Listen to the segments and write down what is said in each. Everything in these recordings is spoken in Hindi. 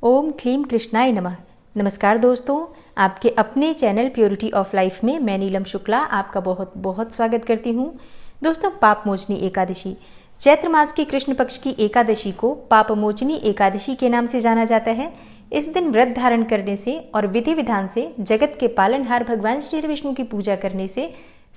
ओम क्लीम कृष्णाय नमः। नमस्कार दोस्तों, आपके अपने चैनल प्योरिटी ऑफ लाइफ में मैं नीलम शुक्ला आपका बहुत बहुत स्वागत करती हूँ। दोस्तों, पाप मोचनी एकादशी चैत्र मास की कृष्ण पक्ष की एकादशी को पाप मोचनी एकादशी के नाम से जाना जाता है। इस दिन व्रत धारण करने से और विधि विधान से जगत के पालनहार भगवान श्री विष्णु की पूजा करने से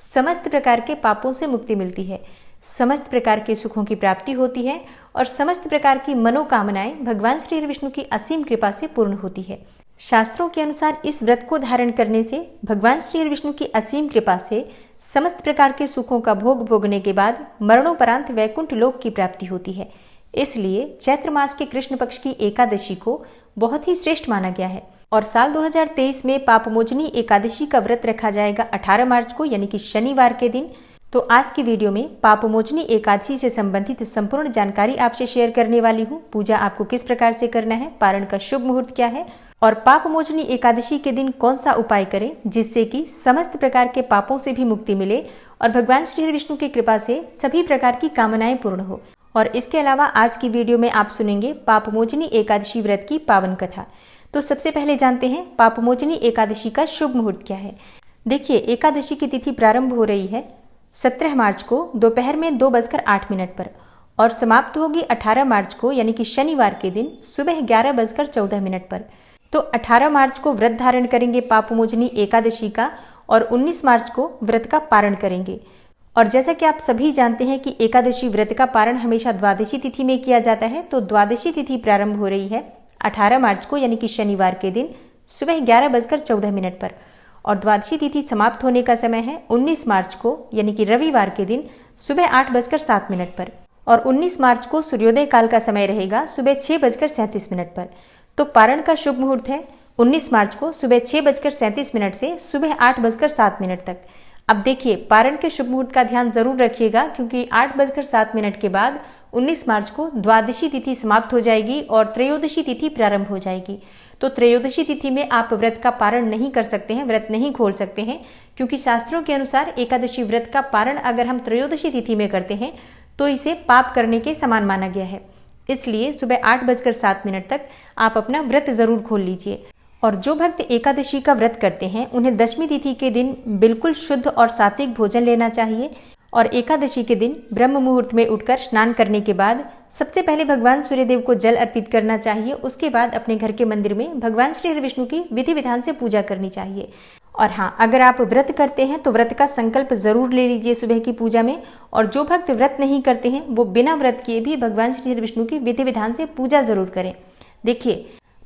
समस्त प्रकार के पापों से मुक्ति मिलती है, समस्त प्रकार के सुखों की प्राप्ति होती है और समस्त प्रकार की मनोकामनाएं भगवान श्री विष्णु की असीम कृपा से पूर्ण होती है। शास्त्रों के अनुसार इस व्रत को धारण करने से भगवान श्री विष्णु की असीम कृपा से समस्त प्रकार के सुखों का भोग भोगने के बाद मरणोपरांत वैकुंठ लोक की प्राप्ति होती है। इसलिए चैत्र मास के कृष्ण पक्ष की एकादशी को बहुत ही श्रेष्ठ माना गया है और साल 2023 में पापमोचनी एकादशी का व्रत रखा जाएगा 18 मार्च को, यानी कि शनिवार के दिन। तो आज की वीडियो में पापमोचनी एकादशी से संबंधित संपूर्ण जानकारी आपसे शेयर करने वाली हूँ। पूजा आपको किस प्रकार से करना है, पारण का शुभ मुहूर्त क्या है और पापमोचनी एकादशी के दिन कौन सा उपाय करें जिससे कि समस्त प्रकार के पापों से भी मुक्ति मिले और भगवान श्री विष्णु की कृपा से सभी प्रकार की कामनाएं पूर्ण हो। और इसके अलावा आज की वीडियो में आप सुनेंगे पापमोचनी एकादशी व्रत की पावन कथा। तो सबसे पहले जानते हैं पापमोचनी एकादशी का शुभ मुहूर्त क्या है। देखिए, एकादशी की तिथि प्रारंभ हो रही है 17 मार्च को दोपहर में 2:08 पर और समाप्त होगी 18 मार्च को, यानी कि शनिवार के दिन सुबह 11:14 पर। तो 18 मार्च को व्रत धारण करेंगे पापमोचनी एकादशी का और 19 मार्च को व्रत का पारण करेंगे। और जैसा कि आप सभी जानते हैं कि एकादशी व्रत का पारण हमेशा द्वादशी तिथि में किया जाता है, तो द्वादशी तिथि प्रारंभ हो रही है 18 मार्च को, यानी कि शनिवार के दिन सुबह 11:14 पर और द्वादशी तिथि समाप्त होने का समय है 19 मार्च को, यानी कि रविवार के दिन सुबह 8:07 पर और 19 मार्च को सूर्योदय काल का समय रहेगा सुबह 6:37 पर। तो पारण का शुभ मुहूर्त है 19 मार्च को सुबह 6:37 से सुबह 8:07 तक। अब देखिए, पारण के शुभ मुहूर्त का ध्यान जरूर रखिएगा क्योंकि 8:07 के बाद 19 मार्च को द्वादशी तिथि समाप्त हो जाएगी और त्रयोदशी तिथि प्रारंभ हो जाएगी। तो त्रयोदशी तिथि में आप व्रत का पारण नहीं कर सकते हैं, व्रत नहीं खोल सकते हैं, क्योंकि शास्त्रों के अनुसार एकादशी व्रत का पारण अगर हम त्रयोदशी तिथि में करते हैं तो इसे पाप करने के समान माना गया है। इसलिए सुबह 8:07 तक आप अपना व्रत जरूर खोल लीजिए। और जो भक्त एकादशी का व्रत करते हैं उन्हें दशमी तिथि के दिन बिल्कुल शुद्ध और सात्विक भोजन लेना चाहिए और एकादशी के दिन ब्रह्म मुहूर्त में उठकर स्नान करने के बाद सबसे पहले भगवान सूर्यदेव को जल अर्पित करना चाहिए। उसके बाद अपने घर के मंदिर में भगवान श्री विष्णु की विधि विधान से पूजा करनी चाहिए। और हाँ, अगर आप व्रत करते हैं तो व्रत का संकल्प जरूर ले लीजिए सुबह की पूजा में। और जो भक्त व्रत नहीं करते हैं वो बिना व्रत किए भी भगवान श्री विष्णु की विधि विधान से पूजा जरूर करें। देखिए,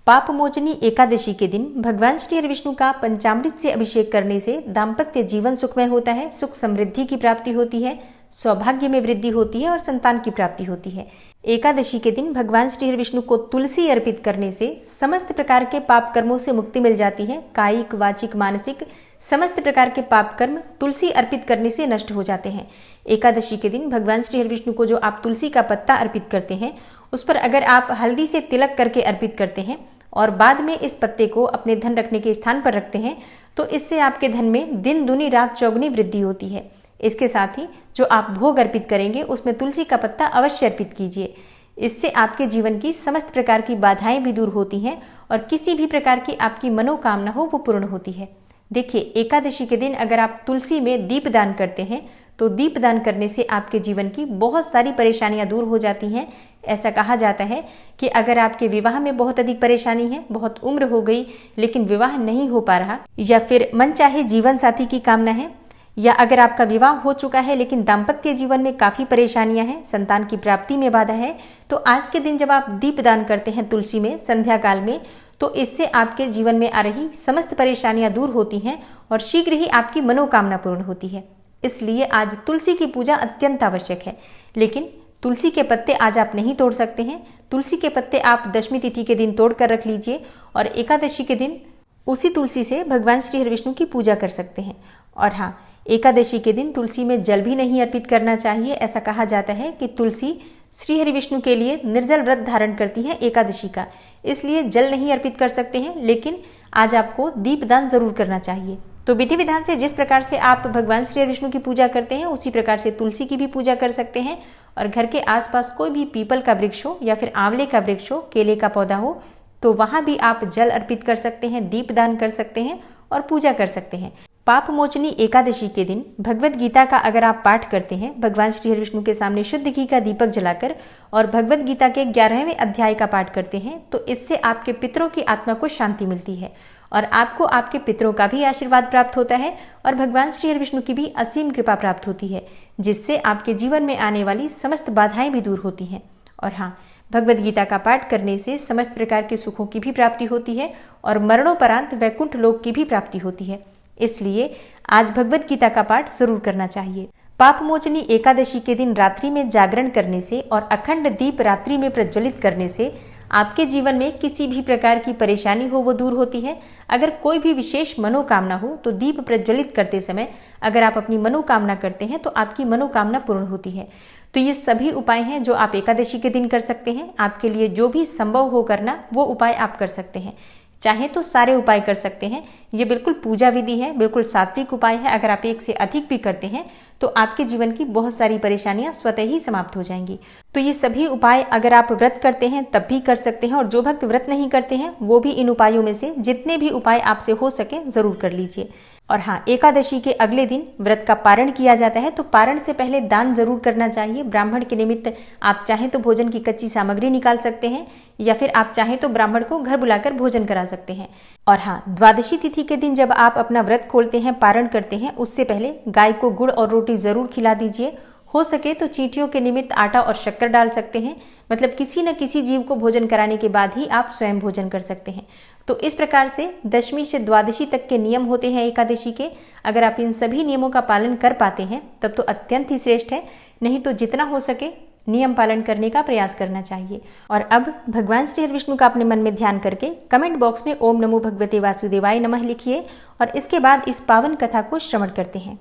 पापमोचनी एकादशी के दिन भगवान श्री विष्णु का पंचामृत से अभिषेक करने से दाम्पत्य जीवन सुखमय होता है, सुख समृद्धि की प्राप्ति होती है, सौभाग्य में वृद्धि होती है और संतान की प्राप्ति होती है। एकादशी के दिन भगवान श्री विष्णु को तुलसी अर्पित करने से समस्त प्रकार के पाप कर्मों से मुक्ति मिल जाती है। कायिक, वाचिक, मानसिक समस्त प्रकार के पाप कर्म तुलसी अर्पित करने से नष्ट हो जाते हैं। एकादशी के दिन भगवान श्री विष्णु को जो आप तुलसी का पत्ता अर्पित करते हैं उस पर अगर आप हल्दी से तिलक करके अर्पित करते हैं और बाद में इस पत्ते को अपने धन रखने के स्थान पर रखते हैं तो इससे आपके धन में दिन दुनी रात चौगुनी वृद्धि होती है। इसके साथ ही जो आप भोग अर्पित करेंगे उसमें तुलसी का पत्ता अवश्य अर्पित कीजिए। इससे आपके जीवन की समस्त प्रकार की बाधाएं भी दूर होती हैं और किसी भी प्रकार की आपकी मनोकामना हो वो पूर्ण होती है। देखिए, एकादशी के दिन अगर आप तुलसी में दीपदान करते हैं तो दीपदान करने से आपके जीवन की बहुत सारी परेशानियां दूर हो जाती हैं। ऐसा कहा जाता है कि अगर आपके विवाह में बहुत अधिक परेशानी है, बहुत उम्र हो गई लेकिन विवाह नहीं हो पा रहा, या फिर मनचाहे जीवन साथी की कामना है, या अगर आपका विवाह हो चुका है लेकिन दाम्पत्य जीवन में काफी परेशानियां हैं, संतान की प्राप्ति में बाधा है, तो आज के दिन जब आप दीपदान करते हैं तुलसी में संध्या काल में तो इससे आपके जीवन में आ रही समस्त परेशानियां दूर होती हैं और शीघ्र ही आपकी मनोकामना पूर्ण होती है। इसलिए आज तुलसी की पूजा अत्यंत आवश्यक है। लेकिन तुलसी के पत्ते आज आप नहीं तोड़ सकते हैं। तुलसी के पत्ते आप दशमी तिथि के दिन तोड़ कर रख लीजिए और एकादशी के दिन उसी तुलसी से भगवान श्री विष्णु की पूजा कर सकते हैं। और हाँ, एकादशी के दिन तुलसी में जल भी नहीं अर्पित करना चाहिए। ऐसा कहा जाता है कि तुलसी श्री हरि विष्णु के लिए निर्जल व्रत धारण करती है एकादशी का, इसलिए जल नहीं अर्पित कर सकते हैं। लेकिन आज आपको दीपदान जरूर करना चाहिए। तो विधि विधान से जिस प्रकार से आप भगवान श्री विष्णु की पूजा करते हैं उसी प्रकार से तुलसी की भी पूजा कर सकते हैं। और घर के आसपास कोई भी पीपल का वृक्ष हो या फिर आंवले का वृक्ष हो, केले का पौधा हो, तो वहां भी आप जल अर्पित कर सकते हैं, दीप दान कर सकते हैं और पूजा कर सकते हैं। पाप मोचनी एकादशी के दिन भगवत गीता का अगर आप पाठ करते हैं, भगवान श्री हरि विष्णु के सामने शुद्ध घी का दीपक जलाकर और भगवत गीता के 11वें अध्याय का पाठ करते हैं, तो इससे आपके पितरों की आत्मा को शांति मिलती है और आपको आपके पितरों का भी आशीर्वाद प्राप्त होता है और भगवान श्री हरि विष्णु की भी असीम कृपा प्राप्त होती है, जिससे आपके जीवन में आने वाली समस्त बाधाएं भी दूर होती हैं। और हाँ, भगवत गीता का पाठ करने से समस्त प्रकार के सुखों की भी प्राप्ति होती है और मरणोपरांत वैकुंठ लोक की भी प्राप्ति होती है। इसलिए आज भगवत गीता का पाठ जरूर करना चाहिए। पाप मोचनी एकादशी के दिन रात्रि में जागरण करने से और अखंड दीप रात्रि में प्रज्वलित करने से आपके जीवन में किसी भी प्रकार की परेशानी हो वो दूर होती है। अगर कोई भी विशेष मनोकामना हो तो दीप प्रज्वलित करते समय अगर आप अपनी मनोकामना करते हैं तो आपकी मनोकामना पूर्ण होती है। तो ये सभी उपाय हैं जो आप एकादशी के दिन कर सकते हैं। आपके लिए जो भी संभव हो करना वो उपाय आप कर सकते हैं। चाहे तो सारे उपाय कर सकते हैं। ये बिल्कुल पूजा विधि है, बिल्कुल सात्विक उपाय है। अगर आप एक से अधिक भी करते हैं तो आपके जीवन की बहुत सारी परेशानियां स्वतः ही समाप्त हो जाएंगी। तो ये सभी उपाय अगर आप व्रत करते हैं तब भी कर सकते हैं और जो भक्त व्रत नहीं करते हैं वो भी इन उपायों में से जितने भी उपाय आपसे हो सके जरूर कर लीजिए। और हाँ, एकादशी के अगले दिन व्रत का पारण किया जाता है, तो पारण से पहले दान जरूर करना चाहिए। ब्राह्मण के निमित्त आप चाहें तो भोजन की कच्ची सामग्री निकाल सकते हैं या फिर आप चाहें तो ब्राह्मण को घर बुलाकर भोजन करा सकते हैं। और हाँ, द्वादशी तिथि के दिन जब आप अपना व्रत खोलते हैं, पारण करते हैं, उससे पहले गाय को गुड़ और रोटी जरूर खिला दीजिए। हो सके तो चींटियों के निमित्त आटा और शक्कर डाल सकते हैं। मतलब किसी न किसी जीव को भोजन कराने के बाद ही आप स्वयं भोजन कर सकते हैं। तो इस प्रकार से दशमी से द्वादशी तक के नियम होते हैं एकादशी के। अगर आप इन सभी नियमों का पालन कर पाते हैं तब तो अत्यंत ही श्रेष्ठ है, नहीं तो जितना हो सके नियम पालन करने का प्रयास करना चाहिए। और अब भगवान श्री हरि विष्णु का अपने मन में ध्यान करके कमेंट बॉक्स में ओम नमो भगवते वासुदेवाय नमः लिखिए और इसके बाद इस पावन कथा को श्रवण करते हैं।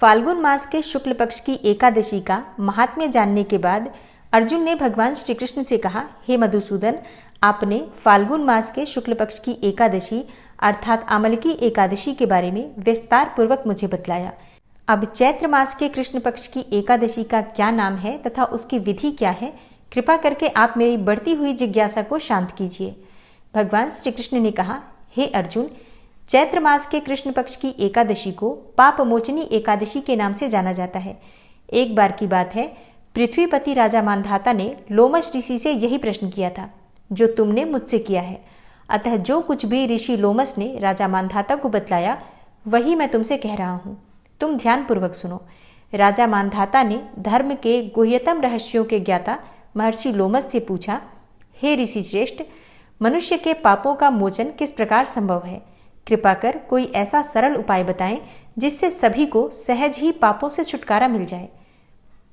फाल्गुन मास के शुक्ल पक्ष की एकादशी का महात्म्य जानने के बाद अर्जुन ने भगवान श्री कृष्ण से कहा, हे मधुसूदन, आपने फाल्गुन मास के शुक्ल पक्ष की एकादशी अर्थात आमलकी एकादशी के बारे में विस्तार पूर्वक मुझे बतलाया। अब चैत्र मास के कृष्ण पक्ष की एकादशी का क्या नाम है तथा उसकी विधि क्या है, कृपा करके आप मेरी बढ़ती हुई जिज्ञासा को शांत कीजिए। भगवान श्री कृष्ण ने कहा, हे अर्जुन, चैत्र मास के कृष्ण पक्ष की एकादशी को पाप मोचनी एकादशी के नाम से जाना जाता है। एक बार की बात है, पृथ्वीपति राजा मानधाता ने लोमश ऋषि से यही प्रश्न किया था जो तुमने मुझसे किया है। अतः जो कुछ भी ऋषि लोमश ने राजा मानधाता को बतलाया वही मैं तुमसे कह रहा हूं। तुम ध्यान पूर्वक सुनो। राजा मानधाता ने धर्म के गुह्यतम रहस्यों के ज्ञाता महर्षि लोमश से पूछा, हे ऋषि श्रेष्ठ, मनुष्य के पापों का मोचन किस प्रकार संभव है? कृपा कर कोई ऐसा सरल उपाय बताएं जिससे सभी को सहज ही पापों से छुटकारा मिल जाए।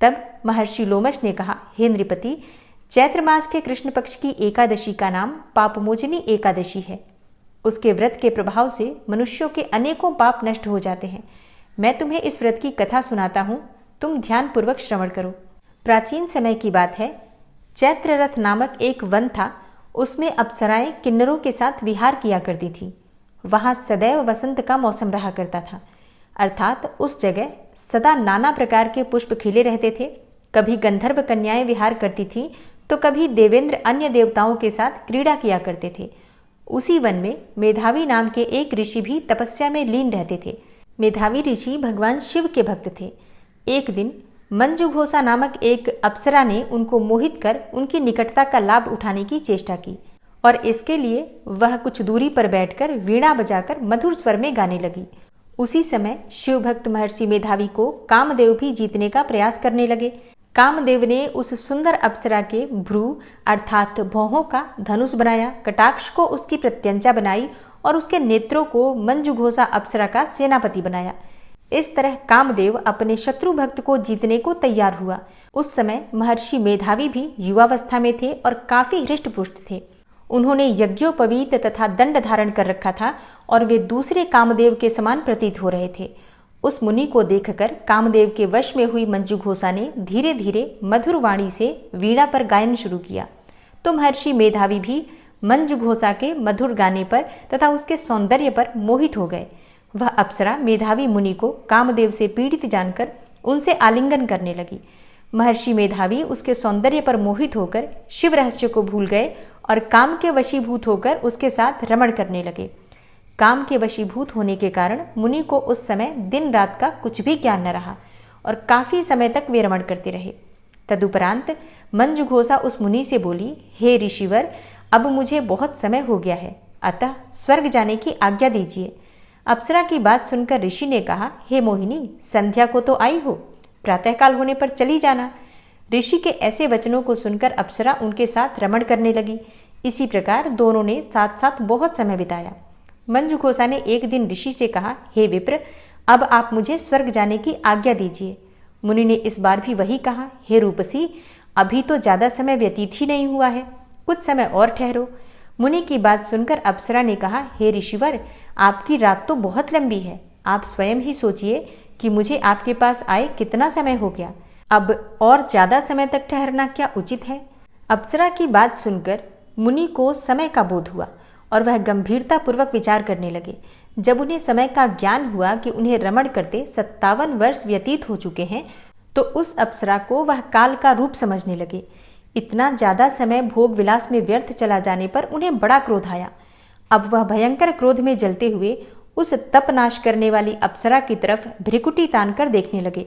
तब महर्षि लोमश ने कहा, हे नृपति, चैत्र मास के कृष्ण पक्ष की एकादशी का नाम पापमोचनी एकादशी है। उसके व्रत के प्रभाव से मनुष्यों के अनेकों पाप नष्ट हो जाते हैं। मैं तुम्हें इस व्रत की कथा सुनाता हूँ, तुम ध्यान पूर्वक श्रवण करो। प्राचीन समय की बात है, चैत्ररथ नामक एक वन था। उसमें अप्सराएं किन्नरों के साथ विहार किया करती थी। वहां सदैव वसंत का मौसम रहा करता था, अर्थात उस जगह सदा नाना प्रकार के पुष्प खिले रहते थे। कभी गंधर्व कन्याएं विहार करती थी तो कभी देवेंद्र अन्य देवताओं के साथ क्रीड़ा किया करते थे। उसी वन में मेधावी नाम के एक ऋषि भी तपस्या में लीन रहते थे। मेधावी ऋषि भगवान शिव के भक्त थे। एक दिन मंजुघोषा नामक एक अप्सरा ने उनको मोहित कर उनकी निकटता का लाभ उठाने की चेष्टा की और इसके लिए वह कुछ दूरी पर बैठकर वीणा बजाकर मधुर स्वर में गाने लगी। उसी समय शिव भक्त महर्षि मेधावी को कामदेव भी जीतने का प्रयास करने लगे। कामदेव ने उस सुंदर अप्सरा के भ्रू अर्थात भौहों का धनुष बनाया, कटाक्ष को उसकी प्रत्यंचा बनाई और उसके नेत्रों को मंजुघोषा अप्सरा का सेनापति बनाया। इस तरह कामदेव अपने शत्रु भक्त को जीतने को तैयार हुआ। उस समय महर्षि मेधावी भी युवावस्था में थे और काफी हृष्ट-पुष्ट थे। उन्होंने यज्ञोपवीत तथा दंड धारण कर रखा था और वे दूसरे कामदेव के समान प्रतीत हो रहे थे। उस मुनि को देखकर कामदेव के वश में हुई मंजुघोषा ने धीरे धीरे मधुर वाणी से वीणा पर गायन शुरू किया। तो महर्षि मेधावी भी मंजुघोषा के मधुर गाने पर तथा उसके सौंदर्य पर मोहित हो गए। वह अप्सरा मेधावी मुनि को कामदेव से पीड़ित जानकर उनसे आलिंगन करने लगी। महर्षि मेधावी उसके सौंदर्य पर मोहित होकर शिव रहस्य को भूल गए और काम के वशीभूत होकर उसके साथ रमण करने लगे। काम के वशीभूत होने के कारण मुनि को उस समय दिन रात का कुछ भी ज्ञान न रहा और काफी समय तक वे रमण करते रहे। तदुपरांत मंजुघोषा उस मुनि से बोली, हे ऋषिवर, अब मुझे बहुत समय हो गया है, अतः स्वर्ग जाने की आज्ञा दीजिए। अप्सरा की बात सुनकर ऋषि ने कहा, हे मोहिनी, संध्या को तो आई हो, प्रातःकाल होने पर चली जाना। ऋषि के ऐसे वचनों को सुनकर अप्सरा उनके साथ रमण करने लगी। इसी प्रकार दोनों ने साथ साथ बहुत समय बिताया। मंजुघोषा ने एक दिन ऋषि से कहा, हे विप्र, अब आप मुझे स्वर्ग जाने की आज्ञा दीजिए। मुनि ने इस बार भी वही कहा, हे रूपसी, अभी तो ज्यादा समय व्यतीत ही नहीं हुआ है, कुछ समय और ठहरो। मुनि की बात सुनकर अप्सरा ने कहा, हे ऋषिवर, आपकी रात तो बहुत लंबी है, आप स्वयं ही सोचिए कि मुझे आपके पास आए कितना समय हो गया, अब और ज्यादा समय तक ठहरना क्या उचित है। अप्सरा की बात सुनकर मुनि को समय का बोध हुआ और वह गंभीरता पूर्वक विचार करने लगे। जब उन्हें समय का ज्ञान हुआ कि उन्हें रमण करते 57 वर्ष व्यतीत हो चुके हैं, तो उस अप्सरा को वह काल का रूप समझने लगे। इतना ज्यादा समय भोग विलास में व्यर्थ चला जाने पर उन्हें बड़ा क्रोध आया। अब वह भयंकर क्रोध में जलते हुए उस तपनाश करने वाली अप्सरा की तरफ भ्रिकुटी तान कर देखने लगे।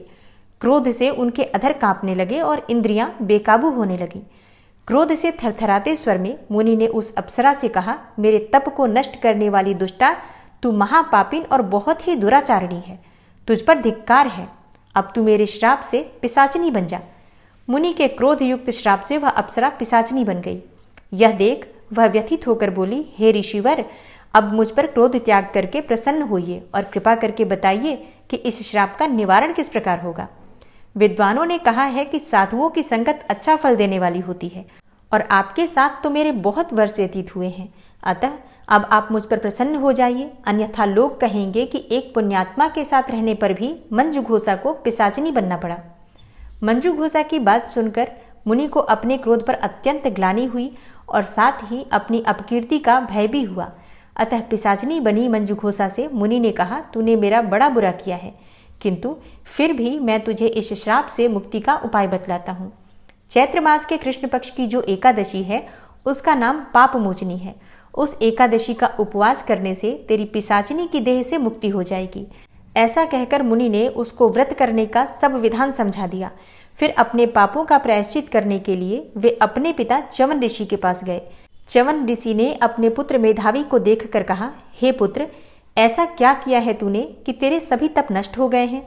क्रोध से उनके अधर कांपने लगे और इंद्रियां बेकाबू होने लगी। क्रोध से थरथराते स्वर में मुनि ने उस अप्सरा से कहा, मेरे तप को नष्ट करने वाली दुष्टा, तू महापापिन और बहुत ही दुराचारणी है, तुझ पर धिक्कार है, अब तू मेरे श्राप से पिशाचनी बन जा। मुनि के क्रोध युक्त श्राप से वह अप्सरा पिशाचनी बन गई। यह देख वह व्यथित होकर बोली, हे ऋषिवर, अब मुझ पर क्रोध त्याग करके प्रसन्न होइए और कृपा करके बताइए कि इस श्राप का निवारण किस प्रकार होगा। विद्वानों ने कहा है कि साधुओं की संगत अच्छा फल देने वाली होती है और आपके साथ तो मेरे बहुत वर्ष व्यतीत हुए हैं, अतः अब आप मुझ पर प्रसन्न हो जाइए, अन्यथा लोग कहेंगे कि एक पुण्यात्मा के साथ रहने पर भी मंजुघोषा को पिशाचनी बनना पड़ा। मंजुघोषा की बात सुनकर मुनि को अपने क्रोध पर अत्यंत ग्लानि हुई और साथ ही अपनी अपकीर्ति का भय भी हुआ। अतः पिशाचनी बनी मंजुघोषा से मुनि ने कहा, तूने मेरा बड़ा बुरा किया है, किंतु फिर भी मैं तुझे इस श्राप से मुक्ति का उपाय बतलाता हूँ। चैत्र मास के कृष्ण पक्ष की जो एकादशी है उसका नाम पाप मोचनी है। उस एकादशी का उपवास करने से तेरी पिशाचनी की देह से मुक्ति हो जाएगी। ऐसा कहकर मुनि ने उसको व्रत करने का सब विधान समझा दिया। फिर अपने पापों का प्रायश्चित करने के लिए वे अपने पिता च्यवन ऋषि के पास गए। च्यवन ऋषि ने अपने पुत्र मेधावी को देखकर कहा, हे पुत्र, ऐसा क्या किया है तूने कि तेरे सभी तप नष्ट हो गए हैं,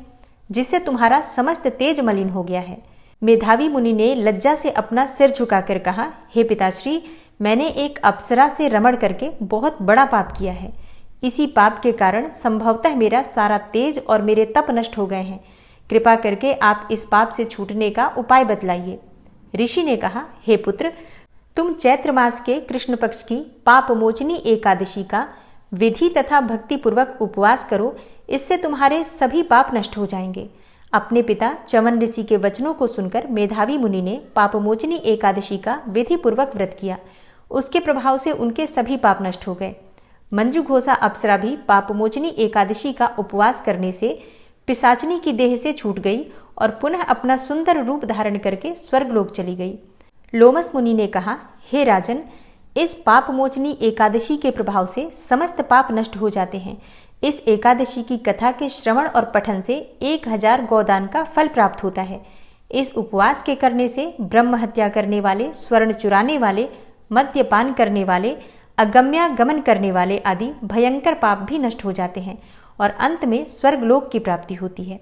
जिससे तुम्हारा समस्त तेज मलिन हो गया है। मेधावी मुनि ने लज्जा से अपना सिर झुकाकर कहा, हे पिताश्री, मैंने एक अप्सरा से रमण करके बहुत बड़ा पाप किया है। इसी पाप के कारण संभवतः मेरा सारा तेज और मेरे तप नष्ट हो गए हैं। कृपा करके आप इस पाप से छूटने का उपाय बतलाइए। ऋषि ने कहा, हे पुत्र, तुम चैत्र मास के कृष्ण पक्ष की पाप मोचनी एकादशी का विधि तथा भक्ति पूर्वक उपवास करो, इससे तुम्हारे सभी पाप नष्ट हो जाएंगे। अपने पिता च्यवन ऋषि के वचनों को सुनकर मेधावी मुनि ने पापमोचनी एकादशी का विधि पूर्वक व्रत किया। उसके प्रभाव से उनके सभी पाप नष्ट हो गए। मंजुघोषा अप्सरा भी पापमोचनी एकादशी का उपवास करने से पिशाचनी की देह से छूट गई और पुनः अपना सुंदर रूप धारण करके स्वर्गलोक चली गई। लोमस मुनि ने कहा, हे राजन, इस पापमोचनी एकादशी के प्रभाव से समस्त पाप नष्ट हो जाते हैं। इस एकादशी की कथा के श्रवण और पठन से 1000 गोदान का फल प्राप्त होता है। इस उपवास के करने से ब्रह्म हत्या करने वाले, स्वर्ण चुराने वाले, मद्यपान करने वाले, अगम्यागमन करने वाले आदि भयंकर पाप भी नष्ट हो जाते हैं और अंत में स्वर्गलोक की प्राप्ति होती है।